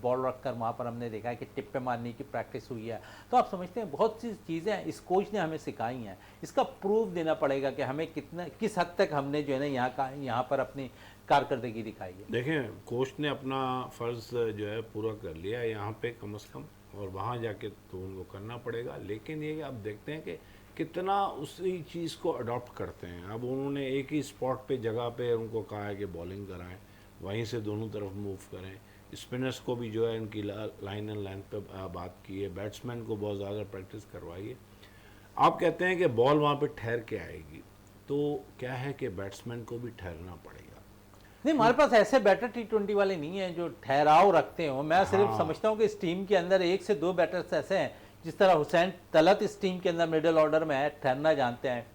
बॉल रख कर वहाँ पर हमने देखा है कि टिप पे मारने की प्रैक्टिस हुई है। तो आप समझते हैं बहुत सी चीज़ें इस कोच ने हमें सिखाई हैं, इसका प्रूफ देना पड़ेगा कि हमें कितना किस हद तक हमने जो है ना यहाँ पर अपनी कारकर्दगी दिखाई है। देखें, कोच ने अपना फ़र्ज़ जो है पूरा कर लिया है यहाँ पे कम से कम, और वहाँ जाके तो उनको करना पड़ेगा। लेकिन ये अब देखते हैं कि कितना उसी चीज़ को अडॉप्ट करते हैं। अब उन्होंने एक ही स्पॉट पे जगह पे उनको कहा है कि बॉलिंग कराएं, वहीं से दोनों तरफ मूव करें। स्पिनर्स को भी जो है इनकी लाइन एंड लेंथ पे बात की है, बैट्समैन को बहुत ज़्यादा प्रैक्टिस करवाई है। आप कहते हैं कि बॉल वहाँ पे ठहर के आएगी, तो क्या है कि बैट्समैन को भी ठहरना पड़ेगा। नहीं, हमारे पास ऐसे बैटर T20 वाले नहीं हैं जो ठहराव रखते हो। मैं सिर्फ समझता हूँ कि इस टीम के अंदर 1 से 2 बैटर्स ऐसे हैं, जिस तरह हुसैन तलत इस टीम के अंदर मिडिल ऑर्डर में है, ठहरना जानते हैं।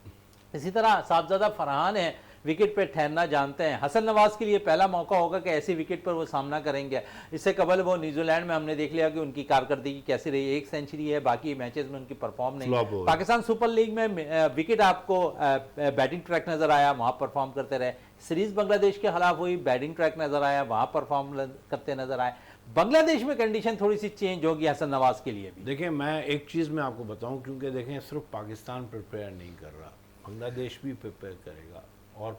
इसी तरह साहबजादा फरहान है, विकेट पे ठहरना जानते हैं। हसन नवाज के लिए पहला मौका होगा कि ऐसी विकेट पर वो सामना करेंगे। इससे कबल वो न्यूजीलैंड में हमने देख लिया कि उनकी कारकर्दगी कैसी रही, 1 सेंचुरी है, बाकी मैचेस में उनकी परफॉर्म नहीं। पाकिस्तान सुपर लीग में विकेट आपको बैटिंग ट्रैक नजर आया, वहाँ परफॉर्म करते रहे। सीरीज बांग्लादेश के खिलाफ हुई, बैटिंग ट्रैक नजर आया, वहाँ परफॉर्म करते नजर आए। बांग्लादेश में कंडीशन थोड़ी सी चेंज होगी हसन नवाज के लिए भी। देखिए, मैं एक चीज़ मैं आपको बताऊं, क्योंकि देखें सिर्फ पाकिस्तान प्रिपेयर नहीं कर रहा, बांग्लादेश भी प्रिपेयर करेगा। और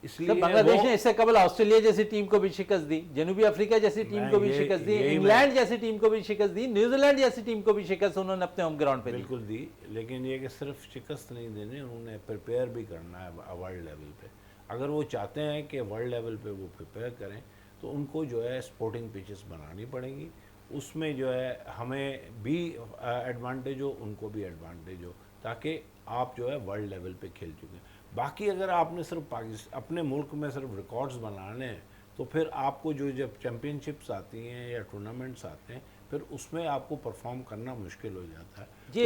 इसलिए बांग्लादेश ने इससे कबल ऑस्ट्रेलिया जैसी टीम को भी शिकस्त दी, जनूबी अफ्रीका जैसी टीम को भी शिकस्त दी, इंग्लैंड जैसी टीम को भी शिकस्त दी, न्यूजीलैंड जैसी टीम को भी शिकस्त उन्होंने अपने होम ग्राउंड पे बिल्कुल दी। लेकिन ये कि सिर्फ शिकस्त नहीं देने, उन्होंने प्रिपेयर भी करना है वर्ल्ड लेवल पे। अगर वो चाहते हैं कि वर्ल्ड लेवल पे वो प्रिपेयर करें तो उनको जो है स्पोर्टिंग पिचेस बनानी पड़ेंगी। उसमें जो है हमें भी एडवांटेज हो, उनको भी एडवांटेज हो, ताकि आप जो है वर्ल्ड लेवल पे खेल चुके हैं। बाकी अगर आपने सिर्फ पाकिस्तान अपने मुल्क में सिर्फ रिकॉर्ड्स बनाने हैं तो फिर आपको जो जब चैम्पियनशिप्स आती हैं या टूर्नामेंट्स आते हैं फिर उसमें आपको परफॉर्म करना मुश्किल हो जाता है। जी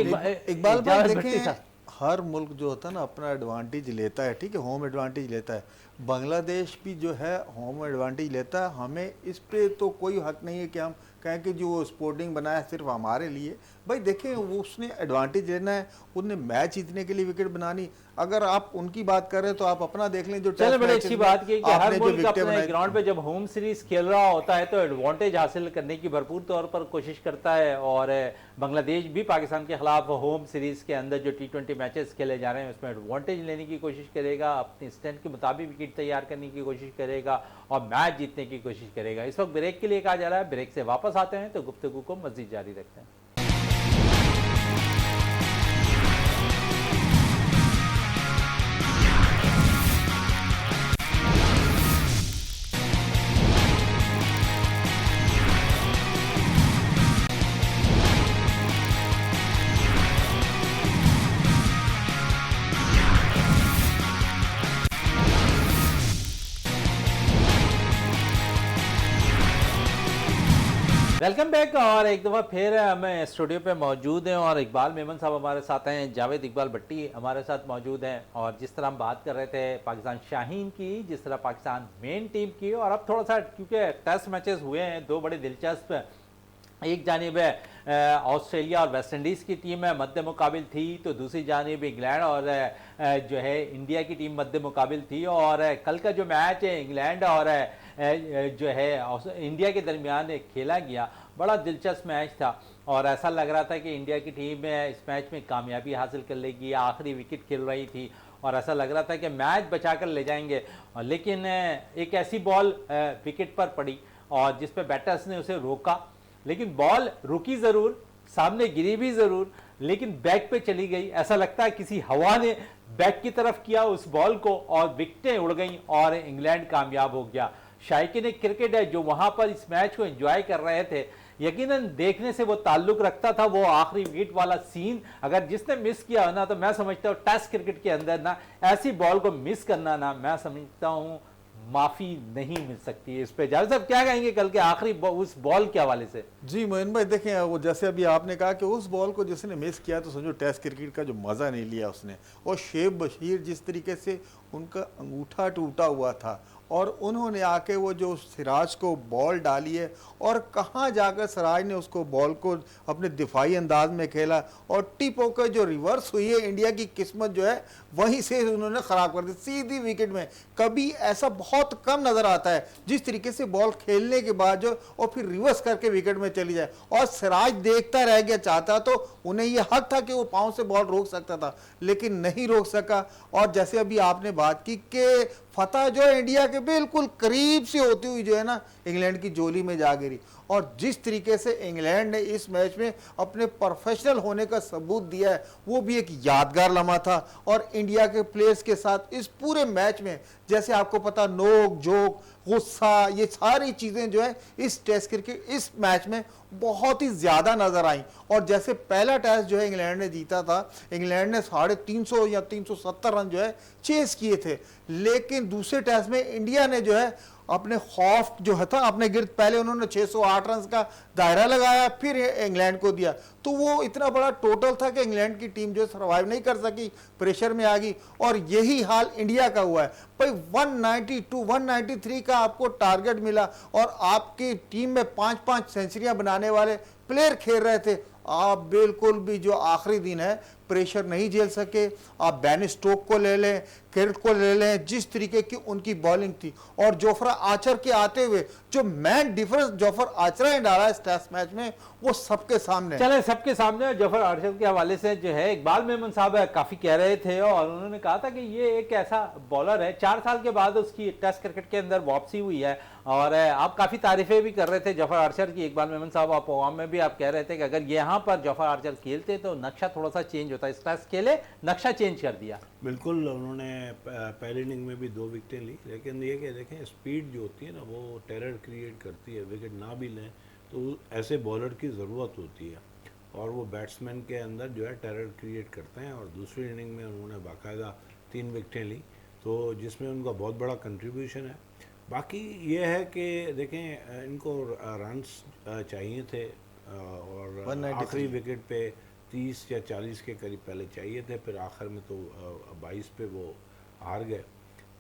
इकबाल भाई देखें, हर मुल्क जो होता है ना अपना एडवांटेज लेता है, ठीक है, होम एडवांटेज लेता है। बांग्लादेश भी जो है होम एडवांटेज लेता है। हमें इस पे तो कोई हक नहीं है कि हम कहें कि जो स्पोर्टिंग बनाया सिर्फ हमारे लिए। भाई देखें, वो उसने एडवांटेज लेना है, उनने मैच जीतने के लिए विकेट बनानी। अगर आप उनकी बात कर रहे हैं तो आप अपना देख लें। जो चलो बड़ी अच्छी बात की कि हर मुल्क अपने ग्राउंड पे जब होम सीरीज खेल रहा होता है तो एडवांटेज हासिल करने की भरपूर तौर पर कोशिश करता है। और बांग्लादेश भी पाकिस्तान के खिलाफ होम सीरीज के अंदर जो T20 मैचेस खेले जा रहे हैं उसमें एडवांटेज लेने की कोशिश करेगा, अपनी स्ट्रेंथ के मुताबिक विकेट तैयार करने की कोशिश करेगा और मैच जीतने की कोशिश करेगा। इस वक्त ब्रेक के लिए कहा जा रहा है, ब्रेक से वापस आते हैं तो गुफ्तगू को मजीद जारी रखते हैं। Welcome back. और एक दफ़ा फिर हमें स्टूडियो पे मौजूद हैं और इकबाल मेमन साहब हमारे साथ हैं, जावेद इकबाल भट्टी हमारे साथ मौजूद हैं। और जिस तरह हम बात कर रहे थे पाकिस्तान शाहीन की, जिस तरह पाकिस्तान मेन टीम की, और अब थोड़ा सा क्योंकि टेस्ट मैचेस हुए हैं, 2 बड़े दिलचस्प एक जानिब ऑस्ट्रेलिया और वेस्ट इंडीज़ की टीम मद्दे मुकाबिल थी, तो दूसरी जानिब इंग्लैंड और जो है इंडिया की टीम मद्दे मुकाबिल थी। और कल का जो मैच है इंग्लैंड और जो है इंडिया के दरमियान खेला गया, बड़ा दिलचस्प मैच था और ऐसा लग रहा था कि इंडिया की टीम इस मैच में कामयाबी हासिल कर लेगी। आखिरी विकेट खेल रही थी और ऐसा लग रहा था कि मैच बचा कर ले जाएंगे, लेकिन एक ऐसी बॉल विकेट पर पड़ी और जिस पे बैटर्स ने उसे रोका, लेकिन बॉल रुकी ज़रूर, सामने गिरी भी ज़रूर, लेकिन बैक पे चली गई। ऐसा लगता है किसी हवा ने बैक की तरफ किया उस बॉल को और विकेटें उड़ गईं और इंग्लैंड कामयाब हो गया। शायकीन क्रिकेट है जो वहां पर इस मैच को एंजॉय कर रहे थे, यकीनन देखने से वो ताल्लुक रखता था। वो आखिरी विकेट वाला सीन अगर जिसने मिस किया ना, तो मैं समझता हूँ टेस्ट क्रिकेट के अंदर ना ऐसी बॉल को मिस करना ना, मैं समझता हूँ माफी नहीं मिल सकती है। इस पे जावेद साहब क्या कहेंगे कल के आखिरी उस बॉल के हवाले से? जी मोइन भाई, देखें वो जैसे अभी आपने कहा कि उस बॉल को जिसने मिस किया तो समझो टेस्ट क्रिकेट का जो मज़ा नहीं लिया उसने। और शेब बशीर जिस तरीके से उनका अंगूठा टूटा हुआ था और उन्होंने आके वो जो सिराज को बॉल डाली है और कहाँ जाकर सिराज ने उसको बॉल को अपने दिफाई अंदाज में खेला और टिप होकर जो रिवर्स हुई है, इंडिया की किस्मत जो है वहीं से उन्होंने ख़राब कर दी सीधी विकेट में। कभी ऐसा बहुत कम नज़र आता है जिस तरीके से बॉल खेलने के बाद जो और फिर रिवर्स करके विकेट में चली जाए। और सिराज देखता रह गया, चाहता तो उन्हें यह हक था कि वो पाँव से बॉल रोक सकता था, लेकिन नहीं रोक सका। और जैसे अभी आपने बात की कि फतह जो है इंडिया के बिल्कुल करीब से होती हुई जो है ना इंग्लैंड की झोली में जा गिरी। और जिस तरीके से इंग्लैंड ने इस मैच में अपने प्रोफेशनल होने का सबूत दिया है, वो भी एक यादगार लम्हा था। और इंडिया के प्लेयर्स के साथ इस पूरे मैच में जैसे आपको पता नोक झोंक गुस्सा, ये सारी चीज़ें जो है इस टेस्ट क्रिकेट इस मैच में बहुत ही ज़्यादा नज़र आई। और जैसे पहला टेस्ट जो है इंग्लैंड ने जीता था, इंग्लैंड ने 350 या 370 रन जो है चेस किए थे, लेकिन दूसरे टेस्ट में इंडिया ने जो है अपने खौफ जो है था अपने गिर्द, पहले उन्होंने 608 रन का दायरा लगाया, फिर इंग्लैंड को दिया, तो वो इतना बड़ा टोटल था कि इंग्लैंड की टीम जो सर्वाइव नहीं कर सकी, प्रेशर में आ गई। और यही हाल इंडिया का हुआ है भाई। 192 193 का आपको टारगेट मिला और आपकी टीम में 5-5 सेंचुरियां बनाने वाले प्लेयर खेल रहे थे। आप बिल्कुल भी जो आखिरी दिन है प्रेशर नहीं झेल सके। आप बैन स्टोक को ले लें, कैरेट को ले लें, जिस तरीके की उनकी बॉलिंग थी और जोफ्रा आर्चर के आते हुए जो मैन डिफरेंस जोफर आर्चर ने डाला इस टेस्ट मैच में, वो सबके सामने चले सबके सामने। जोफर आर्चर के हवाले से जो है इकबाल मेमन साहब काफ़ी कह रहे थे और उन्होंने कहा था कि ये एक ऐसा बॉलर है, 4 साल के बाद उसकी टेस्ट क्रिकेट के अंदर वापसी हुई है। और आप काफ़ी तारीफें भी कर रहे थे जोफर आर्चर की, इकबाल मेमन साहब। आप प्रोग्राम में भी आप कह रहे थे कि अगर यहाँ पर जोफर आर्चर खेलते तो नक्शा थोड़ा सा चेंज होता। इस टेस्ट खेले नक्शा चेंज कर दिया। बिल्कुल, उन्होंने पहली इनिंग में भी 2 विकेटें ली, लेकिन ये कि देखें स्पीड जो होती है ना वो टेरर क्रिएट करती है। विकेट ना भी लें तो ऐसे बॉलर की ज़रूरत होती है और वो बैट्समैन के अंदर जो है टेरर क्रिएट करते हैं। और दूसरी इनिंग में उन्होंने बाकायदा 3 विकेटें ली, तो जिसमें उनका बहुत बड़ा कंट्रीब्यूशन है। बाकी ये है कि देखें इनको रन्स चाहिए थे और आखिरी विकेट पे 30 या 40 के करीब पहले चाहिए थे, फिर आखिर में तो 22 पे वो हार गए।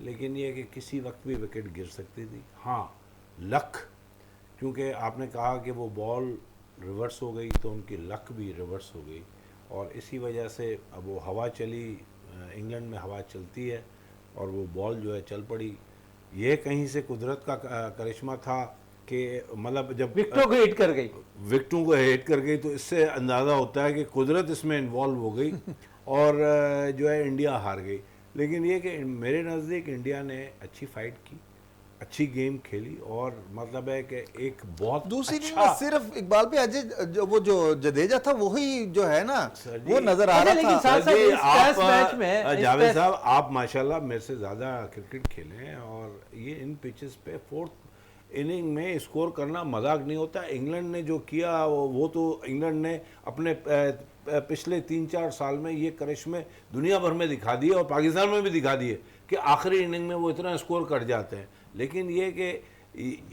लेकिन ये कि किसी वक्त भी विकेट गिर सकती थी। हाँ, लक, क्योंकि आपने कहा कि वो बॉल रिवर्स हो गई तो उनकी लक भी रिवर्स हो गई और इसी वजह से अब वो हवा चली, इंग्लैंड में हवा चलती है और वो बॉल जो है चल पड़ी। ये कहीं से कुदरत का करिश्मा था कि मतलब जब विकेटों को हिट कर गई, विकेटों को हिट कर गई, तो इससे अंदाज़ा होता है कि कुदरत इसमें इन्वॉल्व हो गई और जो है इंडिया हार गई। लेकिन ये कि मेरे नज़दीक इंडिया ने अच्छी फाइट की, अच्छी गेम खेली और मतलब है कि एक बहुत दूसरी अच्छा सिर्फ इकबाल पे अजय वो जो जडेजा था वही जो है ना वो नजर आ रहा था। जावेद साहब, आप माशाल्लाह मेरे से ज़्यादा क्रिकेट खेले हैं और ये इन पिचेस पे 4th इनिंग में स्कोर करना मजाक नहीं होता। इंग्लैंड ने जो किया वो तो इंग्लैंड ने अपने पिछले 3-4 साल में ये करिश्मे दुनिया भर में दिखा दिए और पाकिस्तान में भी दिखा दिए कि आखिरी इनिंग में वो इतना स्कोर कर जाते हैं। लेकिन ये कि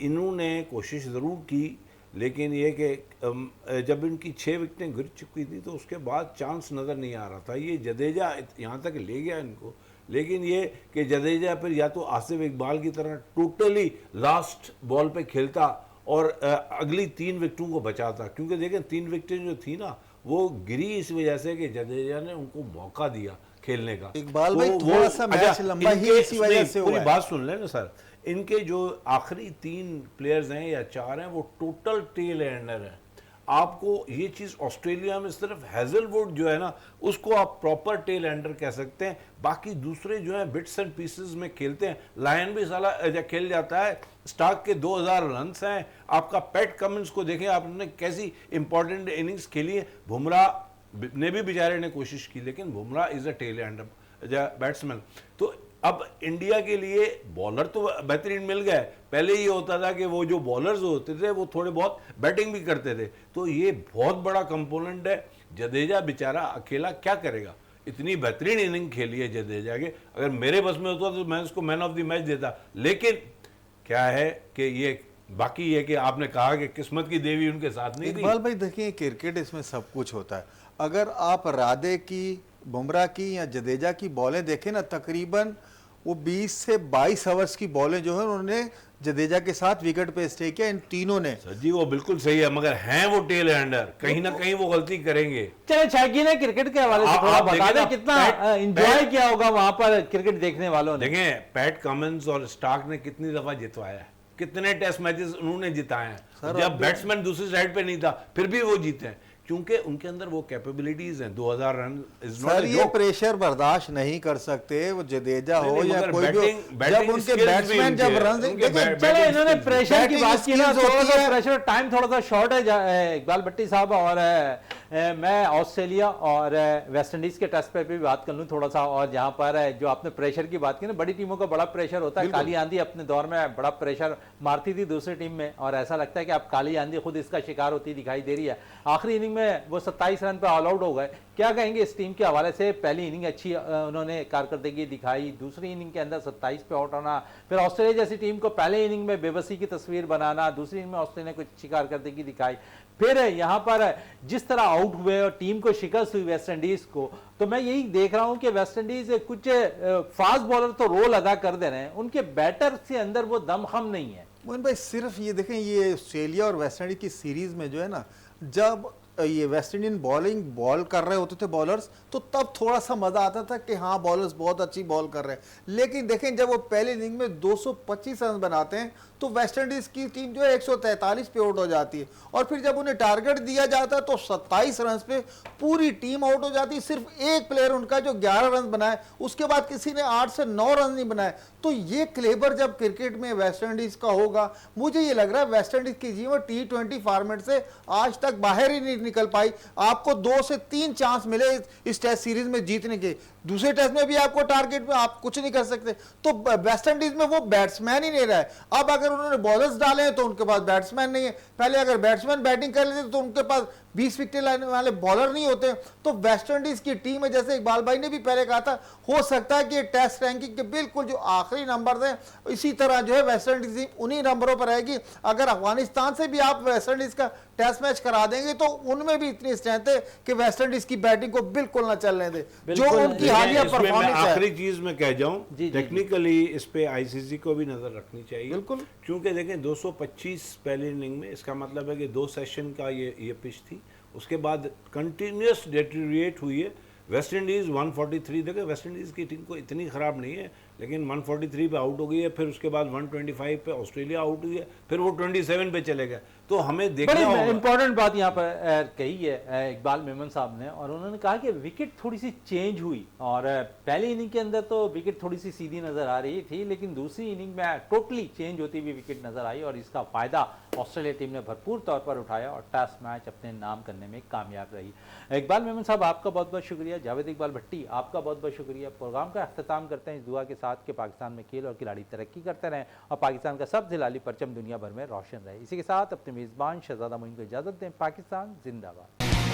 इन्होंने कोशिश ज़रूर की, लेकिन ये कि जब इनकी 6 विकेटें गिर चुकी थी तो उसके बाद चांस नज़र नहीं आ रहा था। ये जडेजा यहाँ तक ले गया इनको, लेकिन ये कि जडेजा फिर या तो आसिफ इकबाल की तरह टोटली लास्ट बॉल पे खेलता और अगली 3 विकेटों को बचाता, क्योंकि देखें 3 विकेटें जो थी ना वो गिरी इस वजह से कि जडेजा ने उनको मौका दिया खेलने का। इकबाल भाई, वो थोड़ा सा मैच लंबा ही इनके इसी वजह से हुआ पूरी है। बात सुन लें ना सर, इनके जो आखिरी 3 प्लेयर्स हैं या 4 हैं वो टोटल टेल एंडर हैं। आपको ये चीज़ ऑस्ट्रेलिया में सिर्फ हैजलवुड जो है ना उसको आप प्रॉपर टेल एंडर कह सकते हैं, बाकी दूसरे जो हैं बिट्स एंड पीसेस में खेलते हैं। लायन भी साला खेल जाता है, स्टार्क के 2000 रन हैं। आपका पैट कमिंस को देखें आपने कैसी इंपॉर्टेंट इनिंग्स खेली है। बुमराह ने भी बेचारे ने कोशिश की, लेकिन Bumrah is a tail ender batsman. तो अब इंडिया के लिए बॉलर तो बेहतरीन मिल गए। पहले ये होता था कि वो जो बॉलर्स होते थे वो थोड़े बहुत बैटिंग भी करते थे, तो ये बहुत बड़ा कंपोनेंट है। जडेजा बेचारा अकेला क्या करेगा, इतनी बेहतरीन इनिंग खेली है जडेजा के, अगर मेरे बस में होता तो मैं उसको मैन ऑफ द मैच देता। लेकिन क्या है कि ये बाकी ये कि आपने कहा कि किस्मत की देवी उनके साथ नहीं थी। इकबाल भाई देखिए, क्रिकेट इसमें सब कुछ होता है। अगर आप राधे की, बुमराह की या जडेजा की बॉलें देखें ना, तकरीबन वो 20 से 22 ओवर्स की बॉलें जो है उन्होंने जडेजा के साथ विकेट पे स्टे किया, इन तीनों ने। सर जी वो बिल्कुल सही है, मगर हैं वो टेल एंडर, कहीं ना कहीं वो गलती करेंगे। चलो शायकी ने क्रिकेट के हवाले से थोड़ा बता दें कितना एंजॉय किया होगा वहां पर क्रिकेट देखने वालों ने। देखें पैट कमिंस और स्टार्क ने कितनी दफा जितवाया है, कितने टेस्ट मैचेस उन्होंने जिताए हैं। जब बैट्समैन दूसरी साइड पे नहीं था फिर भी वो जीते हैं, क्योंकि उनके अंदर वो कैपेबिलिटीज हैं। 2000 रन इज नॉट सर ये प्रेशर बर्दाश्त नहीं कर सकते, वो जडेजा हो या कोई भी हो, जब उनके बैट्समैन जब रन चलो इन्होंने प्रेशर की बात की ना, थोड़ा सा प्रेशर टाइम थोड़ा सा शॉर्ट है इकबाल भट्टी साहब, और मैं ऑस्ट्रेलिया और वेस्ट इंडीज के टेस्ट पे भी बात कर लूँ थोड़ा सा। और जहाँ पर जो आपने प्रेशर की बात की ना, बड़ी टीमों का बड़ा प्रेशर होता है। काली आंधी अपने दौर में बड़ा प्रेशर मारती थी दूसरी टीम में, और ऐसा लगता है कि अब काली आंधी खुद इसका शिकार होती दिखाई दे रही है। आखिरी इनिंग में वो 27 रन पे ऑल आउट हो गए। क्या कहेंगे इस टीम के हवाले से? पहली इनिंग अच्छी उन्होंने कारकर्दगी दिखाई, दूसरी इनिंग के अंदर 27 पे आउट होना, फिर ऑस्ट्रेलिया जैसी टीम को पहले इनिंग में बेबसी की तस्वीर बनाना, दूसरी इनिंग में ऑस्ट्रेलिया ने कुछ अच्छी कारकर्दगी दिखाई, फिर यहाँ पर जिस तरह आउट हुए और टीम को शिकस्त हुई वेस्ट इंडीज को, तो मैं यही देख रहा हूं कि वेस्ट इंडीज कुछ फास्ट बॉलर तो रोल अदा कर दे रहे हैं, उनके बैटर से अंदर वो दमखम नहीं है। मोहन भाई सिर्फ ये देखें, ये ऑस्ट्रेलिया और वेस्ट इंडीज की सीरीज में जो है ना, जब ये वेस्ट इंडियन बॉलिंग बॉल कर रहे होते थे बॉलर्स, तो तब थोड़ा सा मजा आता था कि हाँ बॉलर्स बहुत अच्छी बॉल कर रहे हैं। लेकिन देखें जब वो पहले इनिंग में 225 रन बनाते हैं तो वेस्ट इंडीज की टीम जो है 143 पे आउट हो जाती है, और फिर जब उन्हें टारगेट दिया जाता है तो 27 रन पे पूरी टीम आउट हो जाती है। सिर्फ एक प्लेयर उनका जो 11 रन बनाए, उसके बाद किसी ने 8 से 9 रन नहीं बनाए। तो ये क्लेबर जब क्रिकेट में वेस्ट इंडीज का होगा, मुझे ये लग रहा है वेस्ट इंडीज की जीवन T20 फॉर्मेट से आज तक बाहर ही नहीं निकल पाई। आपको 2 से 3 चांस मिले इस टेस्ट सीरीज में जीतने के, दूसरे टेस्ट में भी आपको टारगेट में आप कुछ नहीं कर सकते। तो वेस्ट इंडीज में वो बैट्समैन ही नहीं रहा है। अब अगर उन्होंने बॉलर्स डाले हैं तो उनके पास बैट्समैन नहीं है। पहले अगर बैट्समैन बैटिंग कर लेते तो उनके पास 20 विकेट लाने वाले बॉलर नहीं होते। तो वेस्ट इंडीज की टीम है, जैसे इकबाल भाई ने भी पहले कहा था, हो सकता है कि ये टेस्ट रैंकिंग के बिल्कुल जो आखिरी नंबर हैं, इसी तरह जो है वेस्ट इंडीज टीम उन्हीं नंबरों पर रहेगी। अगर अफगानिस्तान से भी आप वेस्ट इंडीज का टेस्ट मैच करा देंगे तो उनमें भी इतनी स्ट्रेंथ है कि वेस्ट इंडीज की बैटिंग को बिल्कुल ना चलने दे, जो उनकी हालिया परफॉर्मेंस है। आखिरी चीज में कह जाऊं, टेक्निकली इस पे आईसीसी को भी नजर रखनी चाहिए, बिल्कुल, क्योंकि देखें 225 पहली इनिंग में, इसका मतलब है कि 2 सेशन का ये पिच थी, उसके बाद कंटिन्यूस डेटेरिएट हुई है। वेस्ट इंडीज़ 143, देखें वेस्ट इंडीज़ की टीम को इतनी ख़राब नहीं है, लेकिन 143 पे आउट हो गई है, फिर उसके बाद 125 पे ऑस्ट्रेलिया आउट हुई है, फिर वो 27 पे चले गए। तो हमें देखना बड़ी इंपॉर्टेंट बात यहाँ पर कही है इकबाल मेमन साहब ने, और उन्होंने कहा कि विकेट थोड़ी सी चेंज हुई, और पहली इनिंग के अंदर तो विकेट थोड़ी सी सीधी नजर आ रही थी, लेकिन दूसरी इनिंग में टोटली चेंज होती हुई विकेट नजर आई, और इसका फायदा ऑस्ट्रेलिया टीम ने भरपूर तौर पर उठाया और टेस्ट मैच अपने नाम करने में कामयाब रही। इकबाल मेमन साहब आपका बहुत बहुत शुक्रिया। जावेद इकबाल भट्टी आपका बहुत बहुत शुक्रिया। प्रोग्राम का अख्ताम करते हैं इस दुआ के साथ कि पाकिस्तान में खेल और खिलाड़ी तरक्की करते रहें और पाकिस्तान का सबसे लाली परचम दुनिया भर में रोशन रहे। इसी के साथ अपने मेज़बान शहजादा मोइन को इजाज़त दें। पाकिस्तान जिंदाबाद।